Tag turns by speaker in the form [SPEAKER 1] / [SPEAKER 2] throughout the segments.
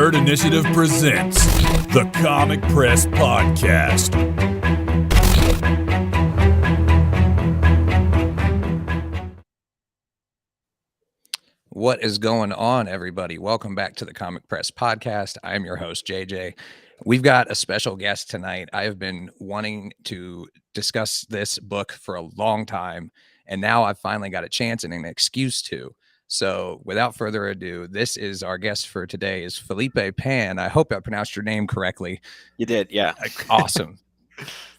[SPEAKER 1] Nerd Initiative presents the Comic Press Podcast.
[SPEAKER 2] What is going on, everybody? Welcome back to the Comic Press Podcast. I'm your host, JJ. We've got a special guest tonight. I have been wanting to discuss this book for a long time, and now I've finally got a chance and an excuse to. So without further ado, this is our guest for today is Felipe Pan. I hope I pronounced your name correctly.
[SPEAKER 3] You did, yeah.
[SPEAKER 2] Awesome.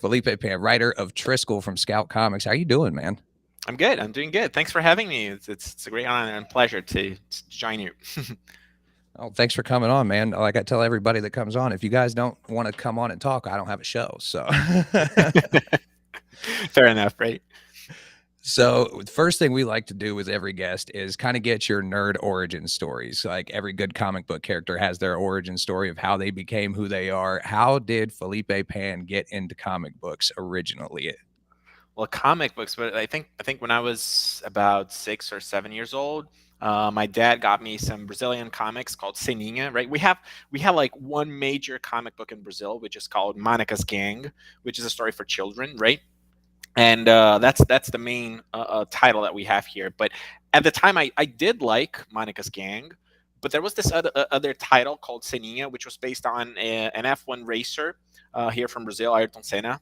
[SPEAKER 2] Felipe Pan, writer of Triskele from Scout Comics. How you doing, man?
[SPEAKER 3] I'm good. I'm doing good. Thanks for having me. It's a great honor and pleasure to join you.
[SPEAKER 2] Oh, thanks for coming on, man. Like I tell everybody that comes on, if you guys don't want to come on and talk, I don't have a show. So
[SPEAKER 3] Fair enough, right?
[SPEAKER 2] So the first thing we like to do with every guest is kind of get your nerd origin stories. Like every good comic book character has their origin story of how they became who they are. How did Felipe Pan get into comic books originally?
[SPEAKER 3] Well, comic books, but I think when I was about 6 or 7 years old, my dad got me some Brazilian comics called Seninha, right? We have like one major comic book in Brazil, which is called Monica's Gang, which is a story for children, right? And that's the main title that we have here. But at the time, I did like Monica's Gang, but there was this other title called Seninha, which was based on an F1 racer here from Brazil, Ayrton Senna.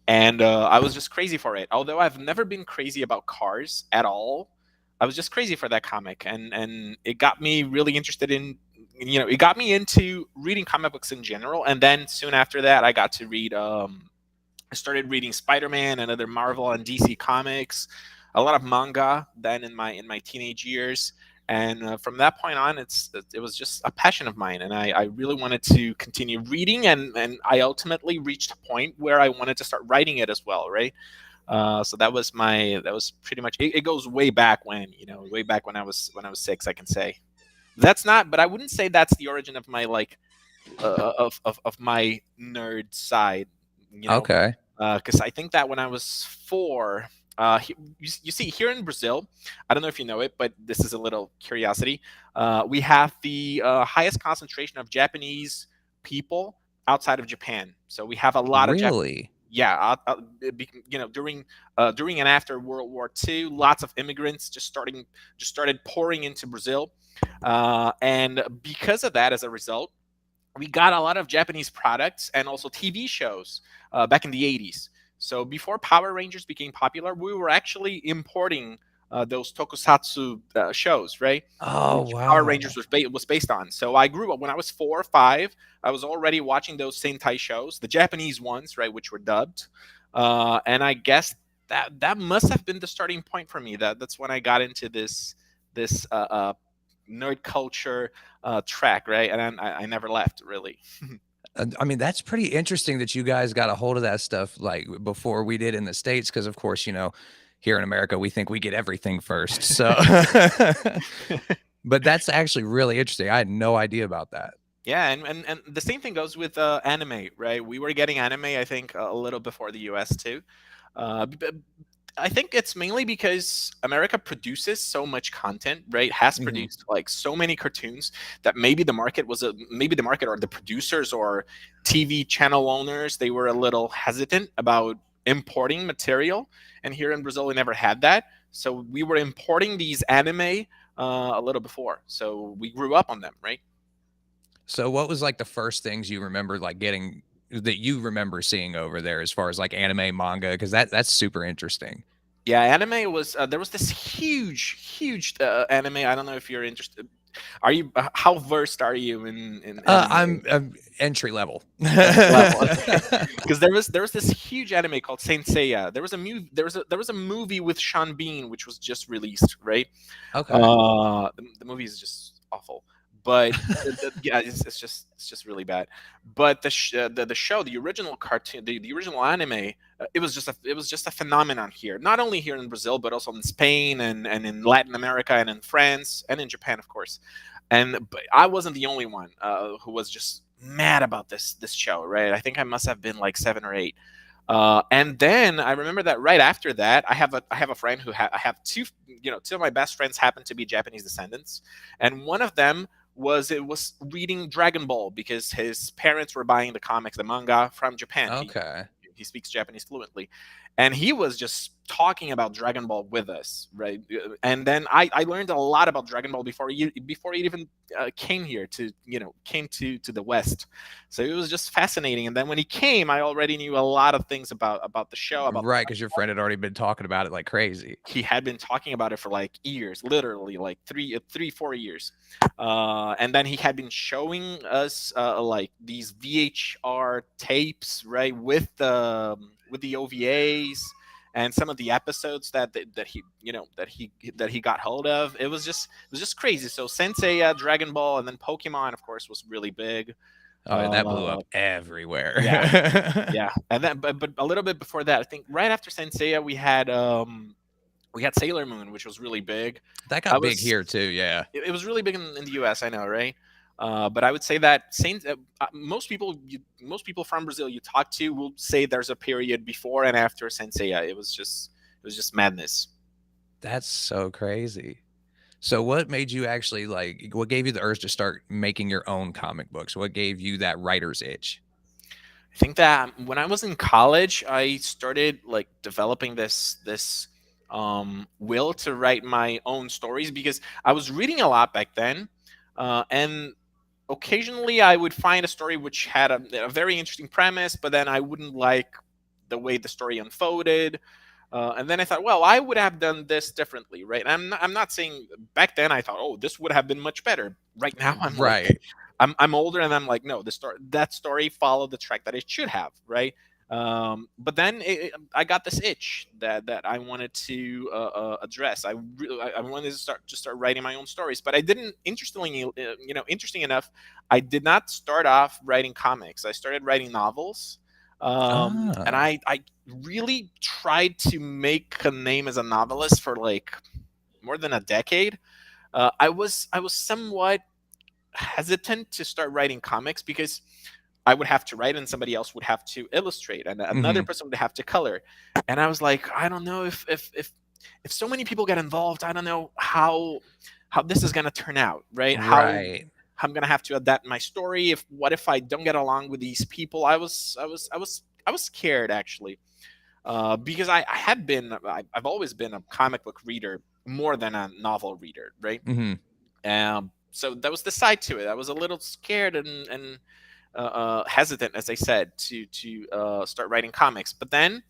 [SPEAKER 3] And I was just crazy for it. Although I've never been crazy about cars at all, I was just crazy for that comic, and it got me really interested in, it got me into reading comic books in general. And then soon after that, I got to read. I started reading Spider-Man and other Marvel and DC comics, a lot of manga. Then in my teenage years. And from that point on, it was just a passion of mine, and I really wanted to continue reading, and I ultimately reached a point where I wanted to start writing it as well, right? So that was pretty much it. It goes way back when I was 6, I can say. But I wouldn't say that's the origin of my of my nerd side.
[SPEAKER 2] Okay.
[SPEAKER 3] Because I think that when I was 4. You see, here in Brazil, I don't know if you know it, but this is a little curiosity. We have the highest concentration of Japanese people outside of Japan. So we have a lot of
[SPEAKER 2] really.
[SPEAKER 3] During and after World War II, lots of immigrants just started pouring into Brazil, and because of that, as a result, we got a lot of Japanese products and also TV shows back in the 80s. So before Power Rangers became popular, we were actually importing those tokusatsu shows, right?
[SPEAKER 2] Oh,
[SPEAKER 3] Which
[SPEAKER 2] wow.
[SPEAKER 3] Power Rangers was based on. So I grew up when I was 4 or 5. I was already watching those Sentai shows, the Japanese ones, right, which were dubbed. And I guess that must have been the starting point for me. That's when I got into this nerd culture track, right? And I never left, really.
[SPEAKER 2] I mean, that's pretty interesting that you guys got a hold of that stuff like before we did in the States, because of course, here in America, we think we get everything first. So, but that's actually really interesting. I had no idea about that.
[SPEAKER 3] Yeah, and the same thing goes with anime, right? We were getting anime, I think, a little before the US too. I think it's mainly because America produces so much content, right? Has produced like so many cartoons that maybe the market or the producers or TV channel owners, they were a little hesitant about importing material. And here in Brazil, we never had that. So we were importing these anime a little before. So we grew up on them, right?
[SPEAKER 2] So what was like the first things you remember like getting that you remember seeing over there as far as like anime, manga? Because that's super interesting.
[SPEAKER 3] Yeah, anime was there was this huge anime. I don't know if you're interested. Are you how versed are you in anime?
[SPEAKER 2] I'm entry level.
[SPEAKER 3] Because there was this huge anime called Saint Seiya. There was a movie with Sean Bean which was just released, right?
[SPEAKER 2] Okay.
[SPEAKER 3] The movie is just awful. But yeah, it's just really bad. But the show, the original cartoon, the original anime, it was just a phenomenon here. Not only here in Brazil, but also in Spain and in Latin America and in France and in Japan, of course. But I wasn't the only one who was just mad about this show, right? I think I must have been like 7 or 8. And then I remember that right after that, I have a friend who I have two of my best friends happen to be Japanese descendants, and one of them was it was reading Dragon Ball because his parents were buying the comics, the manga from Japan.
[SPEAKER 2] Okay.
[SPEAKER 3] He speaks Japanese fluently, and he was just talking about Dragon Ball with us, right? And then I learned a lot about Dragon Ball before he even came here to came to the West. So it was just fascinating. And then when he came, I already knew a lot of things about the show, about
[SPEAKER 2] Right, because your friend had already been talking about it like crazy.
[SPEAKER 3] he had been talking about it for like years, literally like 4 years. And then he had been showing us like these VHR tapes, right, with the OVAs and some of the episodes that he that he got hold of. It was just crazy. So Sensei, Dragon Ball, and then Pokemon, of course, was really big.
[SPEAKER 2] Oh, that blew
[SPEAKER 3] Uh,
[SPEAKER 2] up everywhere.
[SPEAKER 3] yeah, yeah, and then but a little bit before that, I think right after Sensei, we had Sailor Moon, which was really big.
[SPEAKER 2] That
[SPEAKER 3] I
[SPEAKER 2] got big
[SPEAKER 3] was
[SPEAKER 2] here too, yeah.
[SPEAKER 3] it was really big in the U.S. I know, right? But I would say that most people from Brazil you talk to will say there's a period before and after Senseiya. It was just madness.
[SPEAKER 2] That's so crazy. So what made you actually what gave you the urge to start making your own comic books? What gave you that writer's itch?
[SPEAKER 3] I think that when I was in college, I started like developing this will to write my own stories because I was reading a lot back then, and occasionally I would find a story which had a very interesting premise, but then I wouldn't like the way the story unfolded. And then I thought, well, I would have done this differently, right? And I'm not saying back then I thought, oh, this would have been much better. Right now, I'm like,
[SPEAKER 2] Right.
[SPEAKER 3] I'm older, and I'm like, no, that story followed the track that it should have, right? But then I got this itch that I wanted to address. I wanted to start writing my own stories, but I didn't. Interesting enough, I did not start off writing comics. I started writing novels, and
[SPEAKER 2] Ah,
[SPEAKER 3] I really tried to make a name as a novelist for like more than a decade. I was somewhat hesitant to start writing comics because I would have to write and somebody else would have to illustrate and another
[SPEAKER 2] mhm.
[SPEAKER 3] person would have to color. And I was like, I don't know if so many people get involved, I don't know how this is gonna turn out, right?
[SPEAKER 2] Right.
[SPEAKER 3] How I'm gonna have to adapt my story. If what if I don't get along with these people? I was scared actually. Because I've always been a comic book reader more than a novel reader, right?
[SPEAKER 2] Mhm.
[SPEAKER 3] So that was the side to it. I was a little scared and hesitant, as I said, to start writing comics. But then,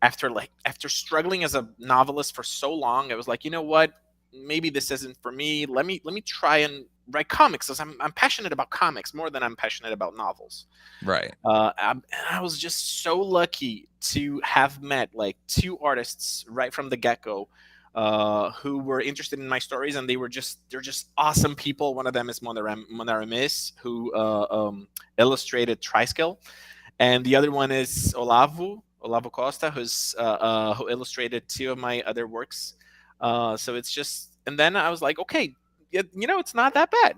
[SPEAKER 3] after struggling as a novelist for so long, I was like, you know what? Maybe this isn't for me. Let me try and write comics, because I'm passionate about comics more than I'm passionate about novels.
[SPEAKER 2] Right.
[SPEAKER 3] I was just so lucky to have met like two artists right from the get go, who were interested in my stories, and they're just awesome people. One of them is Monaramis, who illustrated Triskele, and the other one is Olavo Costa, who illustrated two of my other works. So it's just, and then I was like, okay, it's not that bad.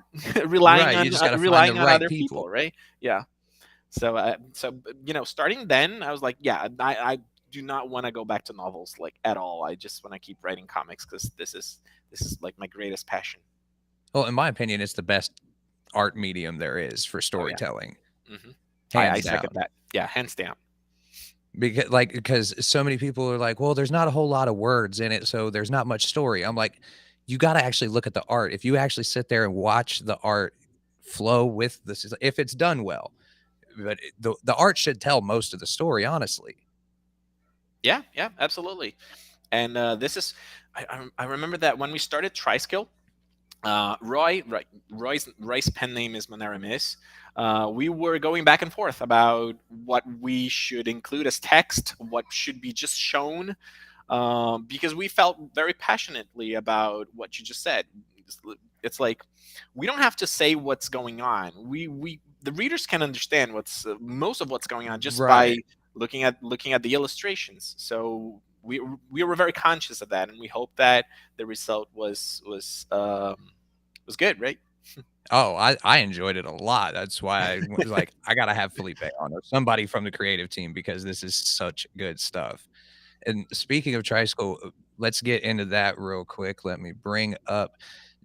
[SPEAKER 2] Right. You just got to find the
[SPEAKER 3] Relying on
[SPEAKER 2] right
[SPEAKER 3] other
[SPEAKER 2] people.
[SPEAKER 3] people, right? Yeah. So starting then, I was like, yeah, I do not want to go back to novels like at all. I just want to keep writing comics because this is like my greatest passion.
[SPEAKER 2] Well, in my opinion, it's the best art medium there is for
[SPEAKER 3] Oh yeah.
[SPEAKER 2] storytelling,
[SPEAKER 3] hmm I
[SPEAKER 2] hands
[SPEAKER 3] second
[SPEAKER 2] down.
[SPEAKER 3] that. Yeah, hands down.
[SPEAKER 2] Because so many people are like, well, there's not a whole lot of words in it, so there's not much story. I'm like, you got to actually look at the art. If you actually sit there and watch the art flow with this, if it's done well, but the art should tell most of the story, honestly.
[SPEAKER 3] Yeah, yeah, absolutely. And this is, I remember that when we started Triskill, Roy's pen name is Monaramis. We were going back and forth about what we should include as text, what should be just shown, because we felt very passionately about what you just said. It's like we don't have to say what's going on. We the readers can understand what's most of what's going on just by
[SPEAKER 2] Right.
[SPEAKER 3] looking at the illustrations. So we were very conscious of that, and we hope that the result was good, right?
[SPEAKER 2] Oh, I enjoyed it a lot. That's why I was like, I gotta have Felipe on or somebody from the creative team because this is such good stuff. And speaking of tricycle, let's get into that real quick. Let me bring up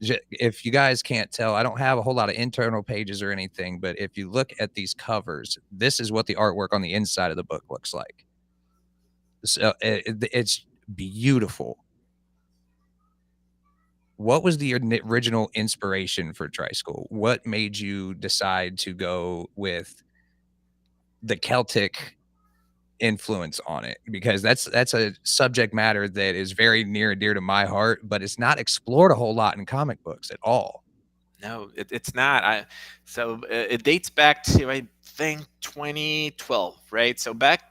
[SPEAKER 2] If you guys can't tell, I don't have a whole lot of internal pages or anything, but if you look at these covers, this is what the artwork on the inside of the book looks like. So it's beautiful. What was the original inspiration for Triskele? What made you decide to go with the Celtic influence on it? Because that's a subject matter that is very near and dear to my heart, but it's not explored a whole lot in comic books at all.
[SPEAKER 3] No, it's not. It dates back to, I think, 2012, right? So back,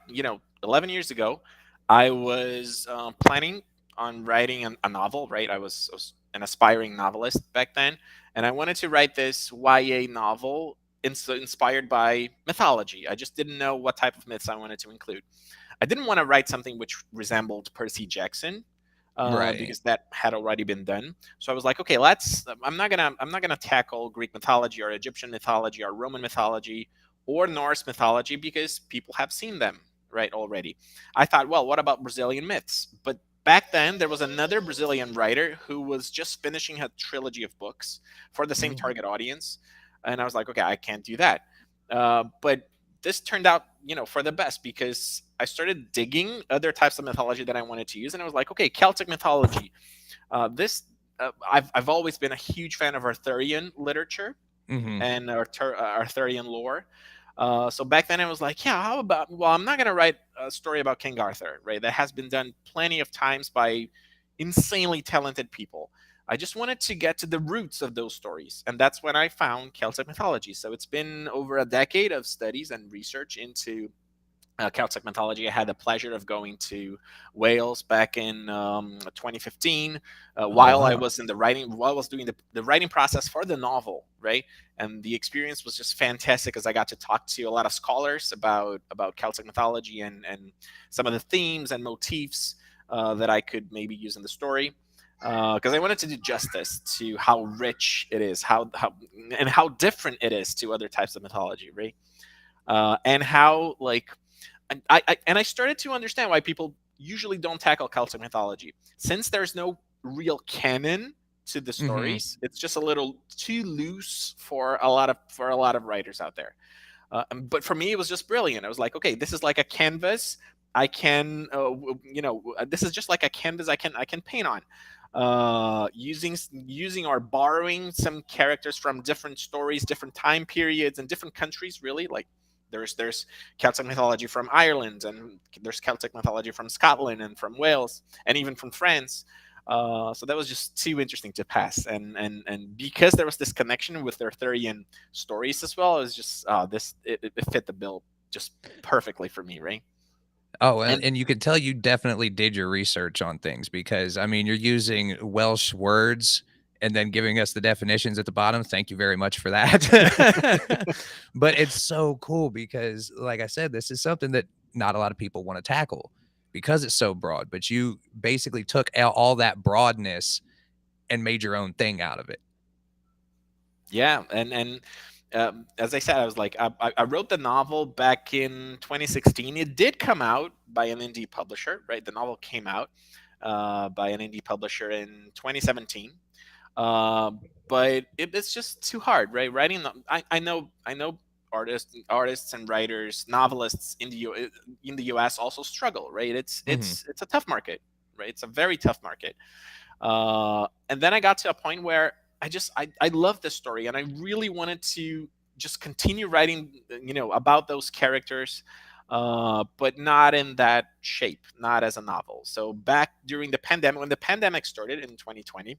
[SPEAKER 3] 11 years ago, I was planning on writing a novel, right? I was an aspiring novelist back then, and I wanted to write this YA novel inspired by mythology. I just didn't know what type of myths I wanted to include. I didn't want to write something which resembled Percy Jackson,
[SPEAKER 2] Right.
[SPEAKER 3] because that had already been done. So I was like, okay, let's. I'm not gonna tackle Greek mythology or Egyptian mythology or Roman mythology or Norse mythology because people have seen them, right, already. I thought, well, what about Brazilian myths? But back then there was another Brazilian writer who was just finishing a trilogy of books for the same
[SPEAKER 2] Mm.
[SPEAKER 3] target audience, and I was like, okay, I can't do that. But this turned out, for the best because I started digging other types of mythology that I wanted to use, and I was like, okay, Celtic mythology. This I've always been a huge fan of Arthurian literature
[SPEAKER 2] Hmm.
[SPEAKER 3] and Arthurian lore. So back then I was like, yeah, how about? Well, I'm not gonna write a story about King Arthur, right? That has been done plenty of times by insanely talented people. I just wanted to get to the roots of those stories, and that's when I found Celtic mythology. So it's been over a decade of studies and research into Celtic mythology. I had the pleasure of going to Wales back in 2015
[SPEAKER 2] Oh
[SPEAKER 3] while I
[SPEAKER 2] wow.
[SPEAKER 3] was in the writing, while I was doing the writing process for the novel, right? And the experience was just fantastic as I got to talk to a lot of scholars about Celtic mythology and some of the themes and motifs that I could maybe use in the story. Because I wanted to do justice to how rich it is, how different it is to other types of mythology, right? And how like and I started to understand why people usually don't tackle Celtic mythology. Since there's no real canon to the
[SPEAKER 2] Hmm.
[SPEAKER 3] stories, it's just a little too loose for a lot of writers out there. But for me, it was just brilliant. I was like, okay, this is like a canvas. I can, this is just like a canvas I can paint on, using or borrowing some characters from different stories, different time periods, and different countries. Really, like there's Celtic mythology from Ireland, and there's Celtic mythology from Scotland and from Wales, and even from France. So that was just too interesting to pass, and because there was this connection with the Arthurian stories as well, it was just it fit the bill just perfectly for me, right?
[SPEAKER 2] Oh, and,
[SPEAKER 3] And
[SPEAKER 2] and you could tell you definitely did your research on things because I mean you're using Welsh words and then giving us the definitions at the bottom. Thank you very much for that. But it's so cool because, like I said, this is something that not a lot of people want to tackle because it's so broad. But you basically took all that broadness and made your own thing out of it.
[SPEAKER 3] yeah, and as I said, I was like, I wrote the novel back in 2016. It did come out by an indie publisher, right? The novel came out by an indie publisher in 2017. uh, but it's just too hard, right? I know artists and writers, novelists in the US also struggle, right? it's
[SPEAKER 2] Hmm.
[SPEAKER 3] it's it's a tough market, right? It's a very tough market. And then I got to a point where I love this story, and I really wanted to just continue writing, about those characters, but not in that shape, not as a novel. So back during the pandemic, when the pandemic started in 2020,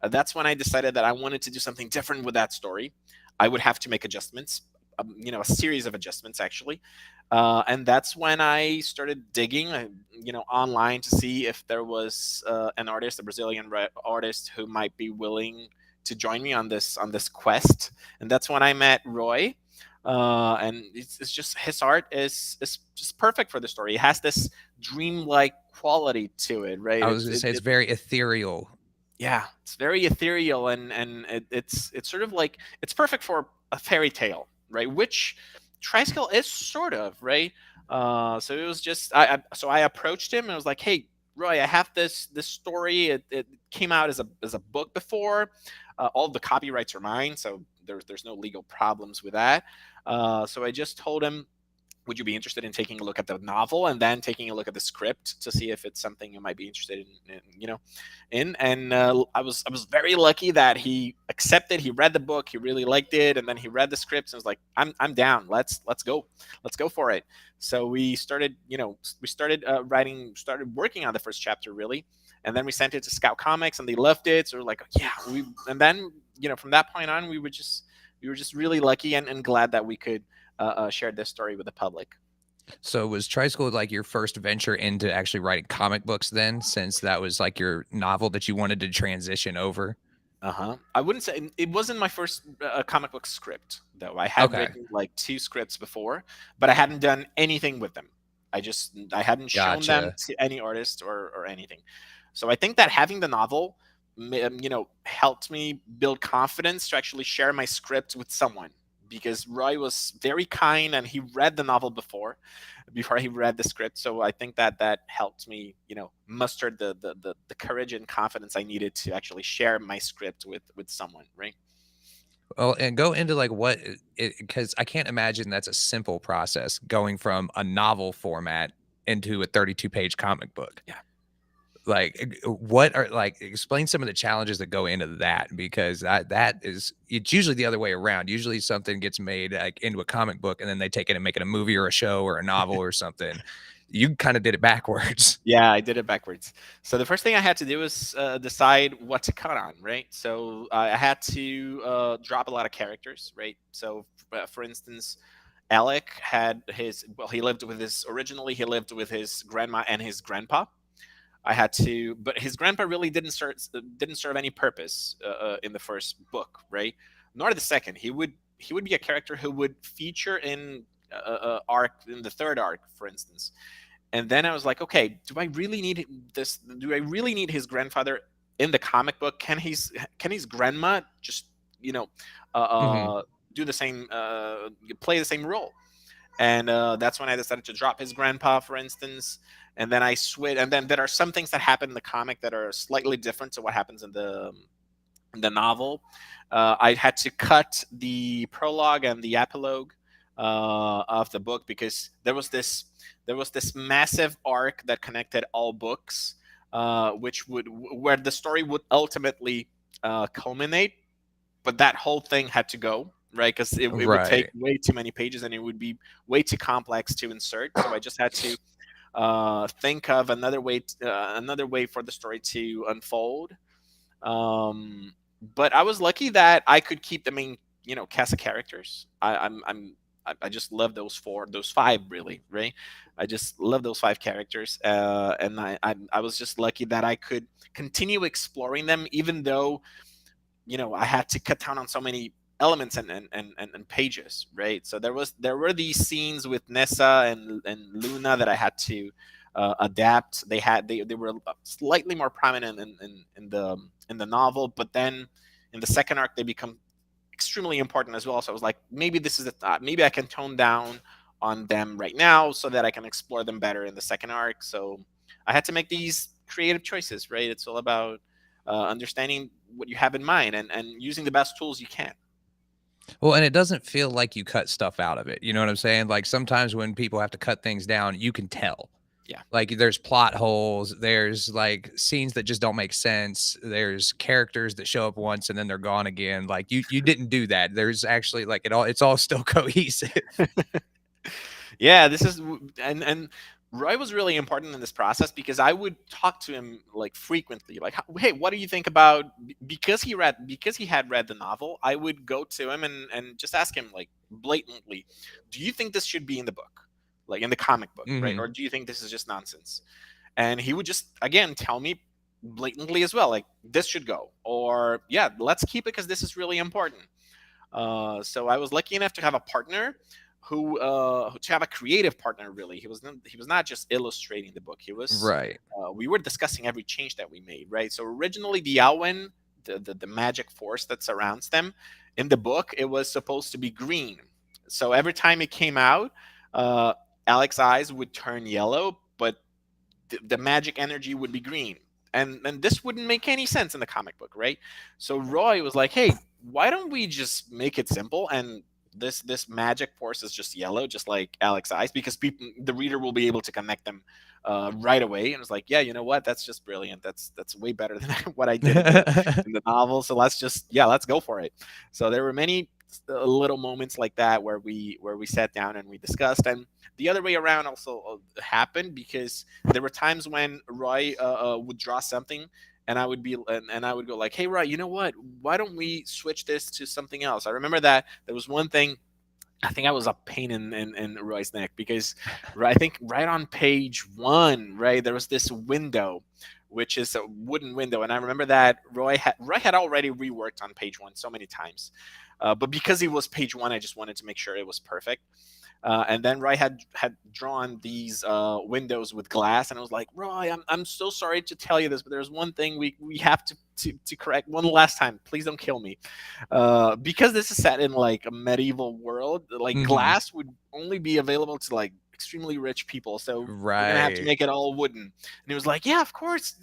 [SPEAKER 3] that's when I decided that I wanted to do something different with that story. I would have to make adjustments, a series of adjustments actually, and that's when I started digging, online to see if there was an artist, a Brazilian artist, who might be willing to join me on this quest. And that's when I met Roy. And it's just his art is just perfect for the story. It has this dreamlike quality to it, right?
[SPEAKER 2] I was gonna say it's very ethereal.
[SPEAKER 3] Yeah, it's very ethereal, and it's sort of like it's perfect for a fairy tale, right? Which Triskill is sort of, right. So it was just so I approached him and I was like, hey, Roy, I have this story. It came out as a book before. All the copyrights are mine, so there's no legal problems with that. So I just told him, would you be interested in taking a look at the novel and then taking a look at the script to see if it's something you might be interested in? And I was very lucky that he accepted. He read the book, he really liked it, and then he read the scripts and was like, I'm down. Let's go for it. So we started started working on the first chapter really, and then we sent it to Scout Comics and they loved it. So we're like, yeah, and then from that point on we were just really lucky and glad that we could share this story with the public.
[SPEAKER 2] So was Triskele like your first venture into actually writing comic books then, since that was like your novel that you wanted to transition over?
[SPEAKER 3] Uh-huh. I wouldn't say it wasn't my first comic book script though. I had
[SPEAKER 2] Okay,
[SPEAKER 3] written like two scripts before, but I hadn't done anything with them. I hadn't shown them
[SPEAKER 2] gotcha.
[SPEAKER 3] to any artist or anything. So I think that having the novel, helped me build confidence to actually share my script with someone, because Roy was very kind and he read the novel before he read the script. So I think that helped me, muster the courage and confidence I needed to actually share my script with someone, right?
[SPEAKER 2] Well, and go into like what it, because I can't imagine that's a simple process going from a novel format into a 32-page comic book.
[SPEAKER 3] Yeah.
[SPEAKER 2] Like, what are like explain some of the challenges that go into that, because that is it's usually the other way around. Usually something gets made like into a comic book and then they take it and make it a movie or a show or a novel or something. You kind of did it backwards.
[SPEAKER 3] Yeah, I did it backwards. So the first thing I had to do was decide what to cut on, right? So I had to drop a lot of characters, right? So for instance, Alec had he lived with his originally he lived with his grandma and his grandpa. I had to, but his grandpa really didn't serve any purpose in the first book, right? Nor the second. He would be a character who would feature in arc in the third arc, for instance. And then I was like, okay, do I really need this? Do I really need his grandfather in the comic book? Can his grandma just you know uh,
[SPEAKER 2] Hmm.
[SPEAKER 3] uh, do the same play the same role? And that's when I decided to drop his grandpa, for instance. And then I switch. And then there are some things that happen in the comic that are slightly different to what happens in the novel. I had to cut the prologue and the epilogue of the book because there was this massive arc that connected all books, which would where the story would ultimately culminate, but that whole thing had to go, right, because it would take
[SPEAKER 2] Right.
[SPEAKER 3] way too many pages and it would be way too complex to insert. So I just had to think of another way for the story to unfold. But I was lucky that I could keep the main, cast of characters. I just love those five, really, right? I just love those five characters, and I was just lucky that I could continue exploring them, even though I had to cut down on so many elements and pages, right? So there were these scenes with Nessa and Luna that I had to adapt. They were slightly more prominent in the novel, but then in the second arc they become extremely important as well. So I was like, maybe this is the thought. Maybe I can tone down on them right now so that I can explore them better in the second arc. So I had to make these creative choices, right? It's all about understanding what you have in mind and using the best tools you can.
[SPEAKER 2] Well, and it doesn't feel like you cut stuff out of it. You know what I'm saying? Like sometimes when people have to cut things down, you can tell.
[SPEAKER 3] Yeah.
[SPEAKER 2] Like there's plot holes, there's like scenes that just don't make sense. There's characters that show up once and then they're gone again. Like you didn't do that. There's actually like it's all still cohesive.
[SPEAKER 3] Yeah, and Roy was really important in this process because I would talk to him like frequently, like, hey, what do you think about, because he had read the novel. I would go to him and just ask him like blatantly, do you think this should be in the book, like in the comic book, right?
[SPEAKER 2] Hmm.
[SPEAKER 3] Or do you think this is just nonsense? And he would just again tell me blatantly as well, like, this should go, or yeah, let's keep it because this is really important. So I was lucky enough to have a partner to have a creative partner. Really, he was not just illustrating the book.
[SPEAKER 2] Right.
[SPEAKER 3] We were discussing every change that we made. Right. So originally, the Alwen, the magic force that surrounds them, in the book, it was supposed to be green. So every time it came out, uh, Alex's eyes would turn yellow, but the magic energy would be green. And this wouldn't make any sense in the comic book, right? So Roy was like, hey, why don't we just make it simple, and this magic force is just yellow, just like Alex's eyes, because the reader will be able to connect them right away. And it's like, yeah, you know what? That's just brilliant. That's way better than what I did in the novel. So let's go for it. So there were many little moments like that where we sat down and we discussed. And the other way around also happened, because there were times when Roy would draw something, and I would go like, hey Roy, you know what, why don't we switch this to something else? I remember that there was one thing, I think I was a pain in Roy's neck, because I think right on page one, right, there was this window, which is a wooden window, and I remember that Roy had already reworked on page one so many times, but because it was page one, I just wanted to make sure it was perfect. And then Roy had drawn these windows with glass, and I was like, Roy, I'm so sorry to tell you this, but there's one thing we have to correct one last time. Please don't kill me, because this is set in like a medieval world. Like
[SPEAKER 2] Mhm.
[SPEAKER 3] glass would only be available to like extremely rich people, so we're gonna have to
[SPEAKER 2] Right.
[SPEAKER 3] make it all wooden. And he was like, yeah, of course,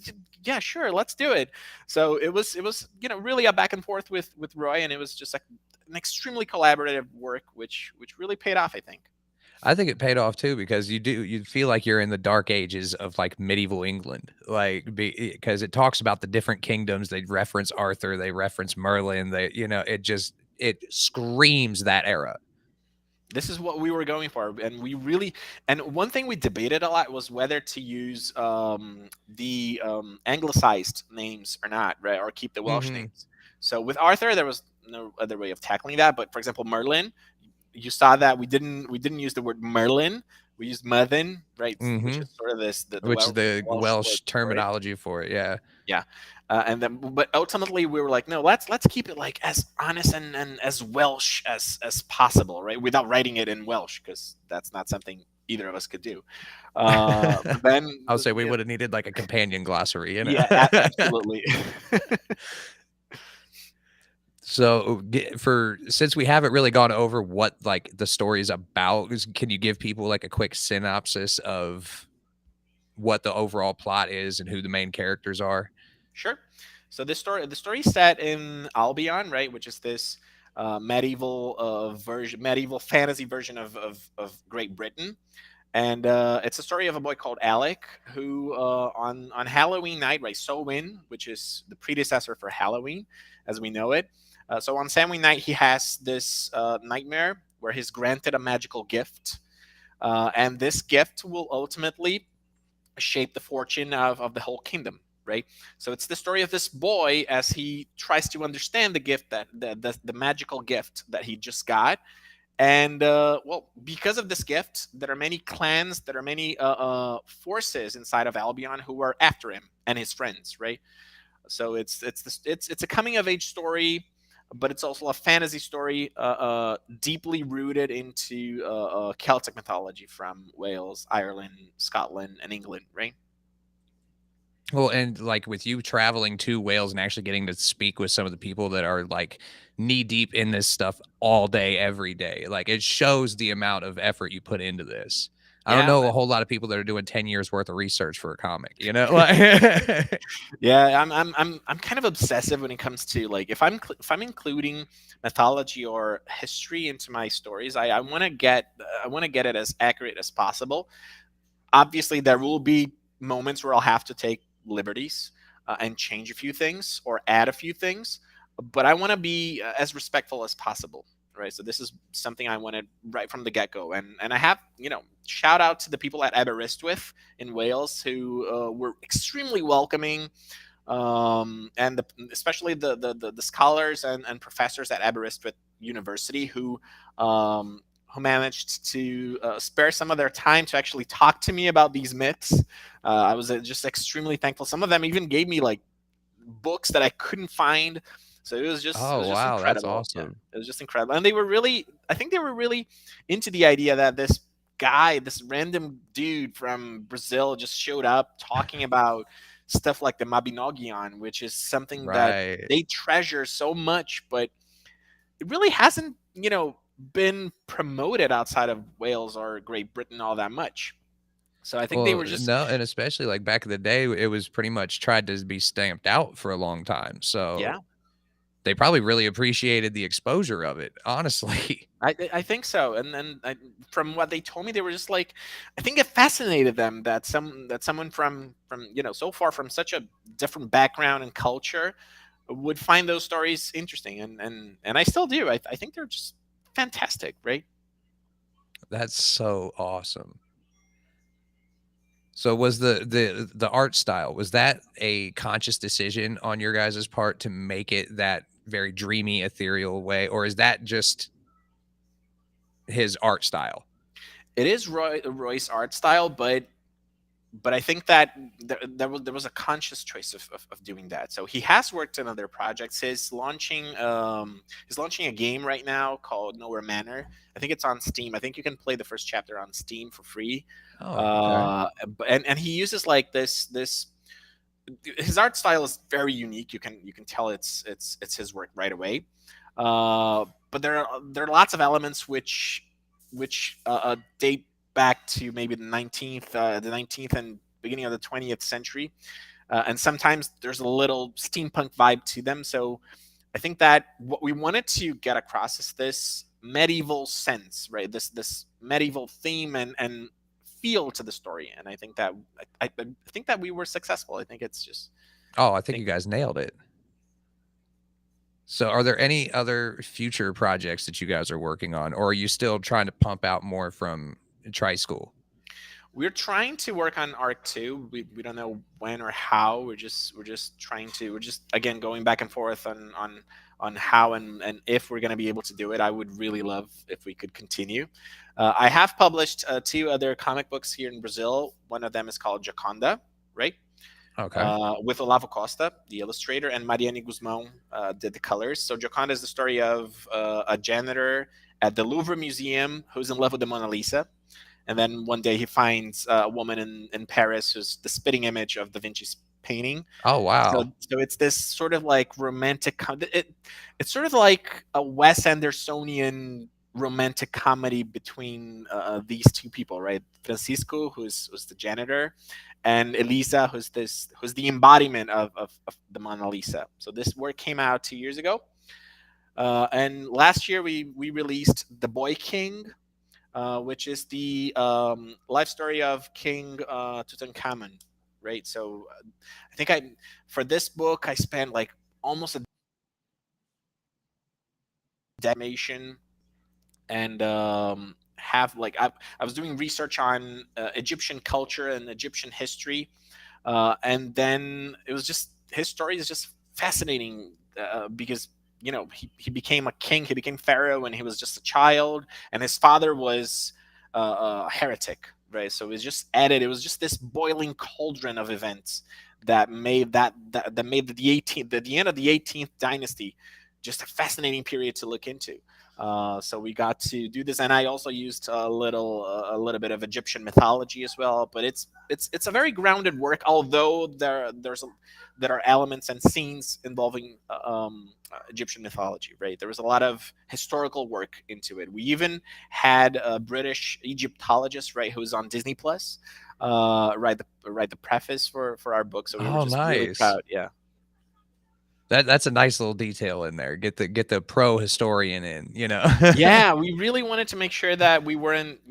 [SPEAKER 3] yeah, sure, let's do it. So it was really a back and forth with Roy, and it was just like an extremely collaborative work, which really paid off, I think.
[SPEAKER 2] I think it paid off too, because you feel like you're in the dark ages of like medieval England, like because it talks about the different kingdoms. They reference Arthur, they reference Merlin. It screams that era.
[SPEAKER 3] This is what we were going for, and and one thing we debated a lot was whether to use the anglicized names or not, right, or keep the Welsh
[SPEAKER 2] Hmm.
[SPEAKER 3] names. So with Arthur, there was no other way of tackling that. But for example, Merlin, you saw that we didn't use the word Merlin, we used Merlin, right, which
[SPEAKER 2] Hmm.
[SPEAKER 3] is sort of this the
[SPEAKER 2] Which is the
[SPEAKER 3] Welsh word
[SPEAKER 2] Welsh
[SPEAKER 3] for it.
[SPEAKER 2] terminology for it. Yeah.
[SPEAKER 3] Yeah. And then, but ultimately, we were like, no, let's keep it like as honest and as Welsh as possible, right? Without writing it in Welsh, because that's not something either of us could do. But then,
[SPEAKER 2] I'll say we would have needed like a companion glossary, you know.
[SPEAKER 3] yeah, absolutely.
[SPEAKER 2] So, for since we haven't really gone over what like the story is about, can you give people like a quick synopsis of what the overall plot is and who the main characters are?
[SPEAKER 3] Sure. So the story is set in Albion, right, which is this medieval fantasy version of Great Britain. And it's a story of a boy called Alec, who on Halloween night, right, Samhain, which is the predecessor for Halloween as we know it. So on Samhain night, he has this nightmare where he's granted a magical gift, and this gift will ultimately shape the fortune of the whole kingdom. Right. So it's the story of this boy as he tries to understand the gift that the magical gift that he just got. And well, because of this gift, there are many clans, there are many forces inside of Albion who are after him and his friends, right? So it's a coming of age story, but it's also a fantasy story, deeply rooted into Celtic mythology from Wales, Ireland, Scotland, and England, right?
[SPEAKER 2] Well, and like with you traveling to Wales and actually getting to speak with some of the people that are like knee deep in this stuff all day, every day, like it shows the amount of effort you put into this. I don't
[SPEAKER 3] Yeah,
[SPEAKER 2] know a whole lot of people that are doing 10 years worth of research for a comic, you know? Like,
[SPEAKER 3] yeah, I'm kind of obsessive when it comes to like if I'm including mythology or history into my stories, I want to get it as accurate as possible. Obviously, there will be moments where I'll have to take liberties and change a few things or add a few things, but I want to be as respectful as possible. Right. So this is something I wanted right from the get go. And I have, shout out to the people at Aberystwyth in Wales who were extremely welcoming, and especially the scholars and professors at Aberystwyth University who managed to spare some of their time to actually talk to me about these myths. I was just extremely thankful. Some of them even gave me like books that I couldn't find. So it
[SPEAKER 2] oh,
[SPEAKER 3] was just
[SPEAKER 2] wow, that's
[SPEAKER 3] incredible. Yeah,
[SPEAKER 2] awesome.
[SPEAKER 3] it was just incredible, and I think they were really into the idea that this guy, this random dude from Brazil, just showed up talking about stuff like the Mabinogion, which is something that
[SPEAKER 2] Right.
[SPEAKER 3] they treasure so much, but it really hasn't, been promoted outside of Wales or Great Britain all that much. So I think they
[SPEAKER 2] Well,
[SPEAKER 3] were just,
[SPEAKER 2] no, and especially like back in the day, it was pretty much tried to be stamped out for a long time.
[SPEAKER 3] yeah.
[SPEAKER 2] So they probably really appreciated the exposure of it, honestly.
[SPEAKER 3] I think so, and then from what they told me, they were just like, I think it fascinated them that someone from so far from such a different background and culture would find those stories interesting, and I still do. I think they're just fantastic, right?
[SPEAKER 2] That's so awesome. So was the art style, was that a conscious decision on your guys' part to make it that very dreamy, ethereal way, or is that just his art style?
[SPEAKER 3] It is Roy's art style, but I think that there was a conscious choice of doing that. So he has worked on other projects. He's launching a game right now called Nowhere Manor. I think it's on Steam. I think you can play the first chapter on Steam for free.
[SPEAKER 2] Oh, okay.
[SPEAKER 3] And he uses like this his art style is very unique. You can tell it's his work right away. But there are lots of elements which date back to maybe the 19th and beginning of the 20th century, and sometimes there's a little steampunk vibe to them. So I think that what we wanted to get across is this medieval sense, right? This medieval theme and feel to the story, and I think that I think that we were successful. I think it's just
[SPEAKER 2] Oh, I think
[SPEAKER 3] think
[SPEAKER 2] you guys nailed it. So are there any other future projects that you guys are working on, or are you still trying to pump out more from Tri School?
[SPEAKER 3] we're trying to work on Arc 2. We don't know when or how. We're just trying to, we're just again going back and forth on how and if we're going to be able to do it. I would really love if we could continue. I have published two other comic books here in Brazil. One of them is called Jaconda, right?
[SPEAKER 2] Okay.
[SPEAKER 3] With Olavo Costa, the illustrator, and Mariane Guzmão did the colors. So Jaconda is the story of a janitor at the Louvre Museum who's in love with the Mona Lisa. And then one day he finds a woman in Paris who's the spitting image of Da Vinci's painting.
[SPEAKER 2] Oh,
[SPEAKER 3] So,
[SPEAKER 2] wow.
[SPEAKER 3] so it's this sort of like it's sort of like a Wes Andersonian romantic comedy between these two people, right? Francisco, who's the janitor, and Elisa, who's the embodiment of the Mona Lisa. So this work came out 2 years ago, and last year we released The Boy King, which is the life story of King Tutankhamun, right? So I think I for this book I spent like almost a decimation and have like I was doing research on Egyptian culture and Egyptian history, and then it was just his story is just fascinating because he became a king, he became pharaoh when he was just a child, and his father was a heretic, right? So it was just added, it was just this boiling cauldron of events that made that made the end of the 18th dynasty just a fascinating period to look into. So we got to do this, and I also used a little bit of Egyptian mythology as well. But it's a very grounded work, although there are elements and scenes involving Egyptian mythology. Right, there was a lot of historical work into it. We even had a British Egyptologist, right, who's on Disney Plus, write the preface for our book. So we were
[SPEAKER 2] Oh,
[SPEAKER 3] just really
[SPEAKER 2] nice.
[SPEAKER 3] proud. Yeah.
[SPEAKER 2] That's a nice little detail in there. Get the pro historian in, you know.
[SPEAKER 3] Yeah, we really wanted to make sure that we weren't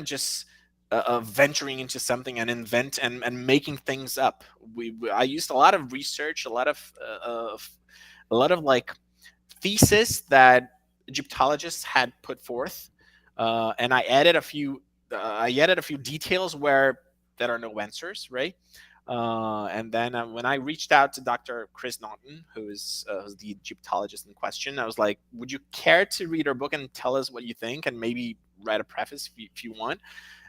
[SPEAKER 3] just venturing into something and invent and making things up. I used a lot of research, a lot of like thesis that Egyptologists had put forth, and I added a few details where there are no answers, right? And then when I reached out to Dr. Chris Naughton, who's the Egyptologist in question, I was like, "Would you care to read our book and tell us what you think, and maybe write a preface if you want?"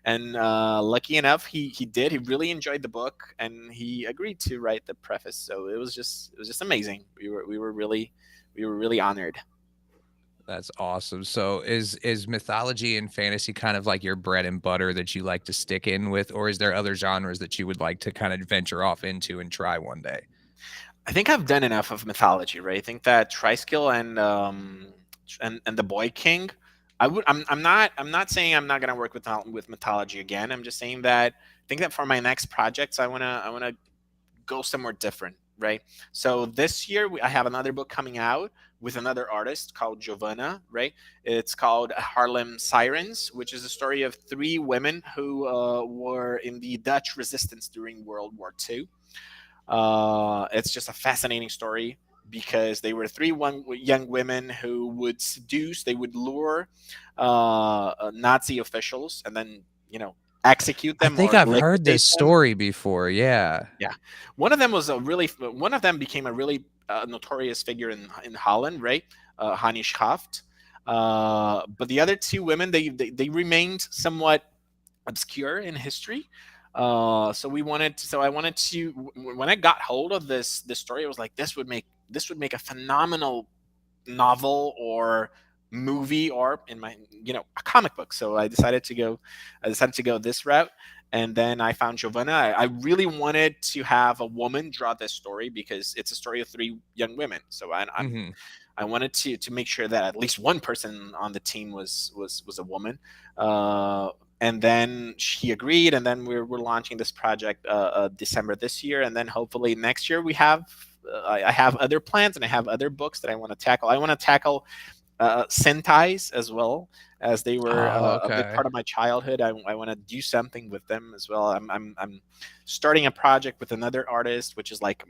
[SPEAKER 3] And lucky enough, he did. He really enjoyed the book, and he agreed to write the preface. So it was just amazing. We were really honored.
[SPEAKER 2] That's awesome. So is mythology and fantasy kind of like your bread and butter that you like to stick in with, or is there other genres that you would like to kind of venture off into and try one day?
[SPEAKER 3] I think I've done enough of mythology, right? I think that Triskele and the Boy King I'm not saying I'm not gonna work with mythology again. I'm just saying that I think that for my next projects, I wanna go somewhere different, right? So this year I have another book coming out with another artist called Giovanna, right? It's called Harlem Sirens, which is a story of three women who were in the Dutch resistance during World War II. It's just a fascinating story because they were young women who would seduce, they would lure Nazi officials and then, execute
[SPEAKER 2] I
[SPEAKER 3] them
[SPEAKER 2] think
[SPEAKER 3] or
[SPEAKER 2] I've heard
[SPEAKER 3] liquidate
[SPEAKER 2] this
[SPEAKER 3] them.
[SPEAKER 2] story before. Yeah.
[SPEAKER 3] Yeah, one of them became a really notorious figure in Holland, right? Hani Schaft. But the other two women, they remained somewhat obscure in history. So I wanted to when I got hold of this story, I was like, this would make a phenomenal novel or movie or in my a comic book. So I decided to go this route. And then I found Giovanna. I really wanted to have a woman draw this story because it's a story of three young women. So
[SPEAKER 2] Hmm.
[SPEAKER 3] I wanted to make sure that at least one person on the team was a woman. Uh, and then she agreed, and then we're launching this project December this year, and then hopefully next year we have. I have other plans, and I have other books that I want to tackle. I want to tackle Sentais as well, as they were
[SPEAKER 2] Oh,
[SPEAKER 3] a big
[SPEAKER 2] okay.
[SPEAKER 3] part of my childhood. I want to do something with them as well. I'm starting a project with another artist, which is like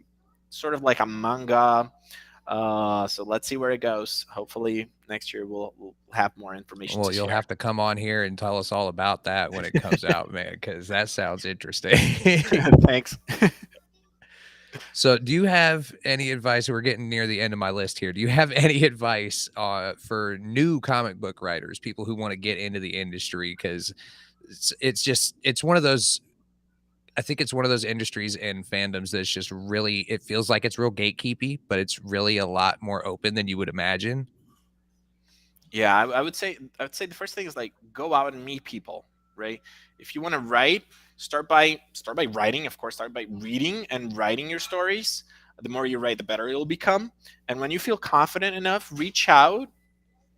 [SPEAKER 3] sort of like a manga. So let's see where it goes. Hopefully next year we'll have more information
[SPEAKER 2] Well,
[SPEAKER 3] to
[SPEAKER 2] you'll
[SPEAKER 3] share.
[SPEAKER 2] have to come on here and tell us all about that when it comes out, man, because that sounds interesting.
[SPEAKER 3] Thanks.
[SPEAKER 2] So, do you have any advice? We're getting near the end of my list here. Do you have any advice for new comic book writers, people who want to get into the industry? Because it's one of those. I think it's one of those industries and fandoms that's just really. It feels like it's real gatekeepy, but it's really a lot more open than you would imagine.
[SPEAKER 3] Yeah, I would say the first thing is like go out and meet people, right? If you want to write, start by writing. Of course, start by reading and writing your stories. The more you write, the better it'll become. And when you feel confident enough, reach out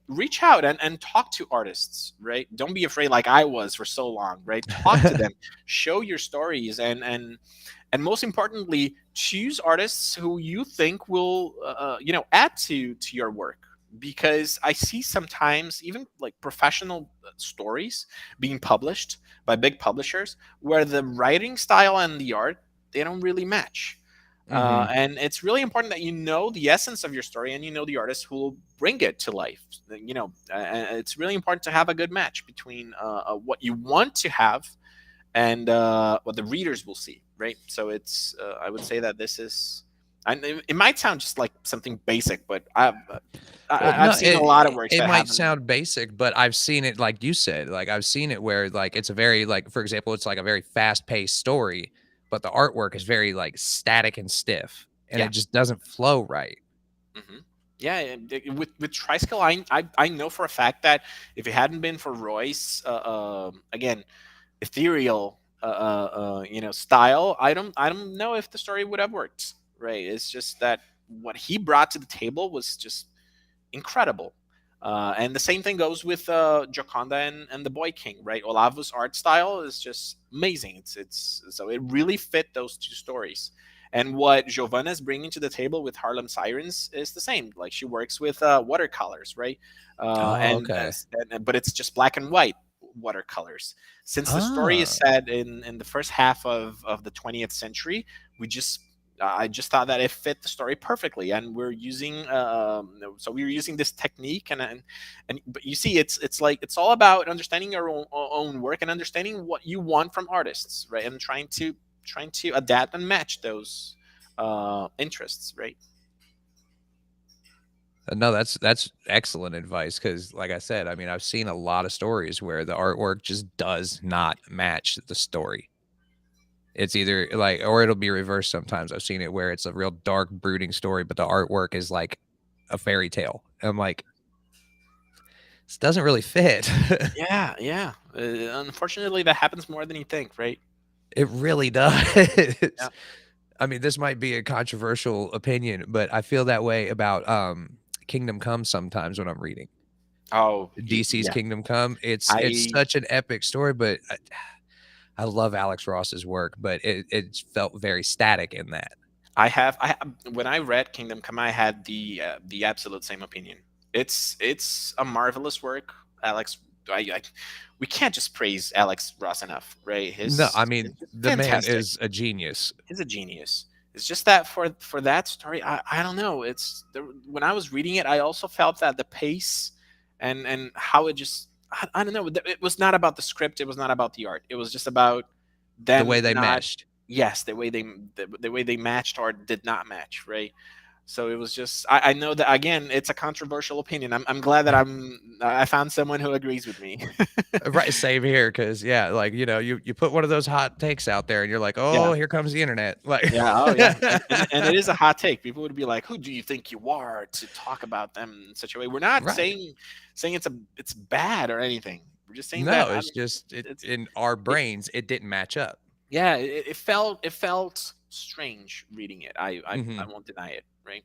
[SPEAKER 3] and talk to artists, right? Don't be afraid like I was for so long, right? Talk to them, show your stories, and most importantly, choose artists who you think will add to your work. Because I see sometimes even like professional stories being published by big publishers where the writing style and the art, they don't really match.
[SPEAKER 2] Hmm.
[SPEAKER 3] And it's really important that you know the essence of your story and you know the artist who will bring it to life. It's really important to have a good match between what you want to have and what the readers will see, right? So I would say that this is. And it might sound just like something basic, but
[SPEAKER 2] Well,
[SPEAKER 3] I've
[SPEAKER 2] no,
[SPEAKER 3] seen a lot of
[SPEAKER 2] it
[SPEAKER 3] works
[SPEAKER 2] it
[SPEAKER 3] that
[SPEAKER 2] might
[SPEAKER 3] haven't.
[SPEAKER 2] sound basic, but I've seen it like you said, like I've seen it where like it's a very like for example, it's like a very fast-paced story, but the artwork is very like static and stiff and
[SPEAKER 3] Yeah.
[SPEAKER 2] it just doesn't flow right.
[SPEAKER 3] hmm Yeah, and with Triskele, I know for a fact that if it hadn't been for Roy's again ethereal style, I don't know if the story would have worked. Right? It's just that what he brought to the table was just incredible. And the same thing goes with Joconda and the Boy King, right? Olavo's art style is just amazing. It's so it really fit those two stories. And what Giovanna is bringing to the table with Harlem Sirens is the same. Like she works with watercolors, right?
[SPEAKER 2] Oh, okay.
[SPEAKER 3] But it's just black and white watercolors. Since the story is
[SPEAKER 2] Oh.
[SPEAKER 3] set in the first half of the 20th century, we just I just thought that it fit the story perfectly, and we're using this technique, and but you see, it's like it's all about understanding your own work and understanding what you want from artists, right, and trying to adapt and match those interests, right.
[SPEAKER 2] No, that's excellent advice because like I said, I mean, I've seen a lot of stories where the artwork just does not match the story. It's either like or it'll be reversed sometimes. I've seen it where it's a real dark, brooding story, but the artwork is like a fairy tale. I'm like, this doesn't really fit.
[SPEAKER 3] Yeah, yeah. Unfortunately, that happens more than you think, right.
[SPEAKER 2] It really
[SPEAKER 3] Yeah.
[SPEAKER 2] does. I mean, this might be a controversial opinion, but I feel that way about Kingdom Come sometimes when I'm reading.
[SPEAKER 3] Oh,
[SPEAKER 2] DC's
[SPEAKER 3] yeah.
[SPEAKER 2] Kingdom Come. It's
[SPEAKER 3] I
[SPEAKER 2] such an epic story, but I love Alex Ross's work, but it felt very static in that.
[SPEAKER 3] when I read Kingdom Come, I had the absolute same opinion. It's a marvelous work, Alex. I we can't just praise Alex Ross enough, right?
[SPEAKER 2] No, I
[SPEAKER 3] His
[SPEAKER 2] mean
[SPEAKER 3] it's just
[SPEAKER 2] the man
[SPEAKER 3] fantastic.
[SPEAKER 2] is a genius.
[SPEAKER 3] He's a genius. It's just that for that story, I don't know. When I was reading it, I also felt that the pace and how it just I don't know. It was not about the script. It was not about the art. It was just about
[SPEAKER 2] The
[SPEAKER 3] them
[SPEAKER 2] way they
[SPEAKER 3] not
[SPEAKER 2] meshed.
[SPEAKER 3] yes the way they matched or did not match, right? So it was just I know that again it's a controversial opinion. I'm glad that I found someone who agrees with me.
[SPEAKER 2] Right, same here, because yeah, like you put one of those hot takes out there, and you're like,
[SPEAKER 3] Yeah.
[SPEAKER 2] oh, here comes the internet. Like,
[SPEAKER 3] Yeah, oh yeah, and it is a hot take. People would be like, "Who do you think you are to talk about them in such a way?" We're not
[SPEAKER 2] right?
[SPEAKER 3] saying it's bad or anything. We're just saying that
[SPEAKER 2] No,
[SPEAKER 3] I
[SPEAKER 2] it's
[SPEAKER 3] mean,
[SPEAKER 2] just
[SPEAKER 3] it's
[SPEAKER 2] in our
[SPEAKER 3] it,
[SPEAKER 2] brains, it didn't match up.
[SPEAKER 3] yeah, it felt strange reading it. I
[SPEAKER 2] Hmm.
[SPEAKER 3] won't deny it, right?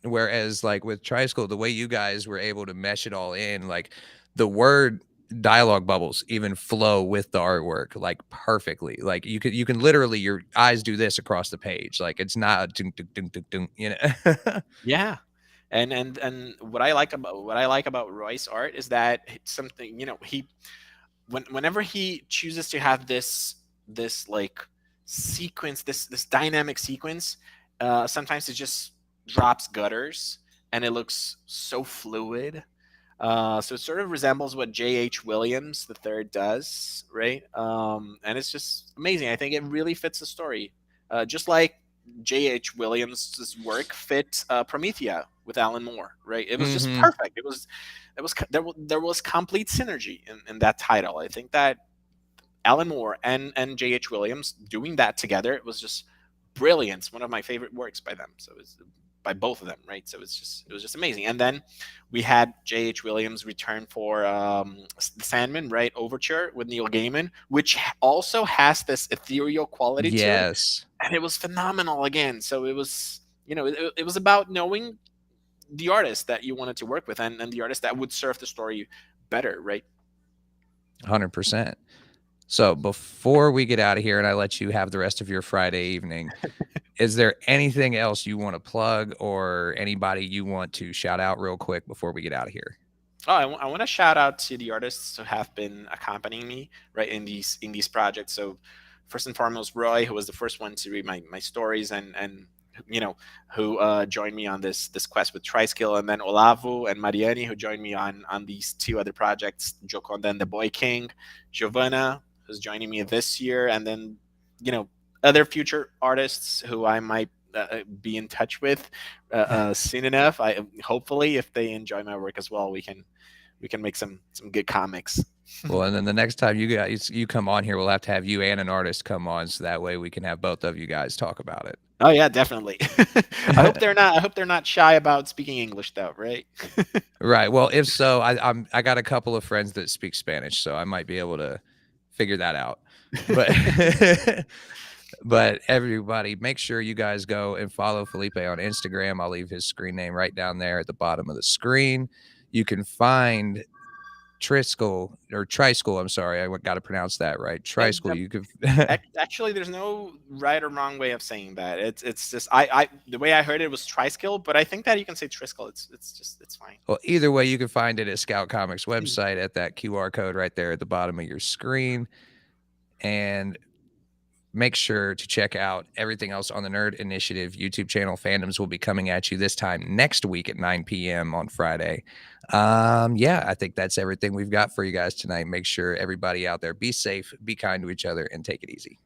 [SPEAKER 2] Whereas, like with Triskele, the way you guys were able to mesh it all in, like the word dialogue bubbles even flow with the artwork like perfectly. Like you can literally your eyes do this across the page. Like it's not a dun, dun, dun, dun, dun, you know.
[SPEAKER 3] Yeah, and what I like about Roy's art is that it's something he whenever he chooses to have this like sequence, this dynamic sequence, sometimes it just drops gutters and it looks so fluid. So it sort of resembles what J.H. Williams the third does, right? And it's just amazing. I think it really fits the story, just like J.H. Williams' work fit Promethea with Alan Moore, right? It was just
[SPEAKER 2] Hmm.
[SPEAKER 3] perfect. There was complete synergy in that title. I think that Alan Moore and J.H. Williams doing that together, it was just brilliant. It's one of my favorite works by them. So it's by both of them, right? So it was just amazing. And then we had J.H. Williams return for the Sandman, right? Overture with Neil Gaiman, which also has this ethereal quality to it,
[SPEAKER 2] Yes.
[SPEAKER 3] and it was phenomenal again. So it was it was about knowing the artist that you wanted to work with and the artist that would serve the story better, right?
[SPEAKER 2] 100%. So before we get out of here and I let you have the rest of your Friday evening, is there anything else you want to plug or anybody you want to shout out real quick before we get out of here?
[SPEAKER 3] Oh, I want to shout out to the artists who have been accompanying me right in these projects. So first and foremost, Roy, who was the first one to read my stories and who joined me on this quest with Triskele, and then Olavo and Mariani, who joined me on these two other projects, Joconda and the Boy King, Giovanna, who's joining me this year, and then other future artists who I might be in touch with soon enough. I hopefully, if they enjoy my work as well, we can make some good comics.
[SPEAKER 2] Well, and then the next time you come on here, we'll have to have you and an artist come on, so that way we can have both of you guys talk about it.
[SPEAKER 3] Oh yeah, definitely. I hope they're not shy about speaking English though, right?
[SPEAKER 2] Right. Well, if so, I got a couple of friends that speak Spanish, so I might be able to figure that out. But but everybody, make sure you guys go and follow Felipe on Instagram. I'll leave his screen name right down there at the bottom of the screen. You can find Triskele. I'm sorry, I got to pronounce that right.
[SPEAKER 3] And
[SPEAKER 2] Triskele. You could.
[SPEAKER 3] actually, there's no right or wrong way of saying that. It's just I the way I heard it was Triskele, but I think that you can say Triskele. It's fine.
[SPEAKER 2] Well, either way, you can find it at Scout Comics website at that QR code right there at the bottom of your screen. And make sure to check out everything else on the Nerd Initiative YouTube channel. Fandoms will be coming at you this time next week at 9 p.m. on Friday. Yeah, I think that's everything we've got for you guys tonight. Make sure everybody out there be safe, be kind to each other, and take it easy.